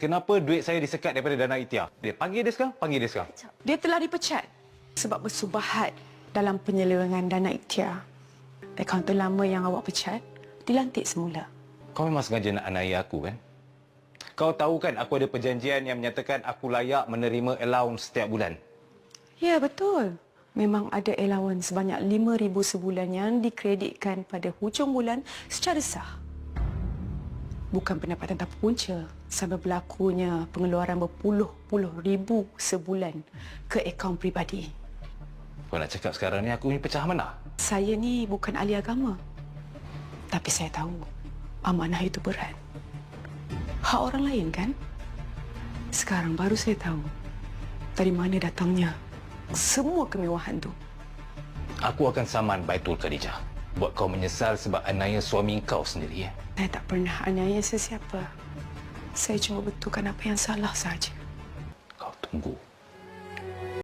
Kenapa duit saya disekat daripada dana Itia? Dia panggil dia sekarang, panggil dia sekarang. Dia telah dipecat sebab bersubahat dalam penyelewengan dana ikhtiar. Akauntan lama yang awak pecat dilantik semula. Kau memang sengaja nak aniaya aku, kan? Kau tahu kan aku ada perjanjian yang menyatakan aku layak menerima allowance setiap bulan. Ya, betul. Memang ada allowance sebanyak 5,000 sebulan yang dikreditkan pada hujung bulan secara sah. Bukan pendapatan tanpa punca sampai berlakunya pengeluaran berpuluh-puluh ribu sebulan ke akaun peribadi. Kau nak cakap sekarang ni aku ni pecah mana? Saya ni bukan ahli agama. Tapi saya tahu amanah itu berat. Hak orang lain, kan? Sekarang baru saya tahu dari mana datangnya semua kemewahan tu. Aku akan saman Baitul Khadijah. Buat kau menyesal sebab aniaya suami kau sendiri, ya? Saya tak pernah aniaya sesiapa. Saya cuma betulkan apa yang salah saja. Kau tunggu.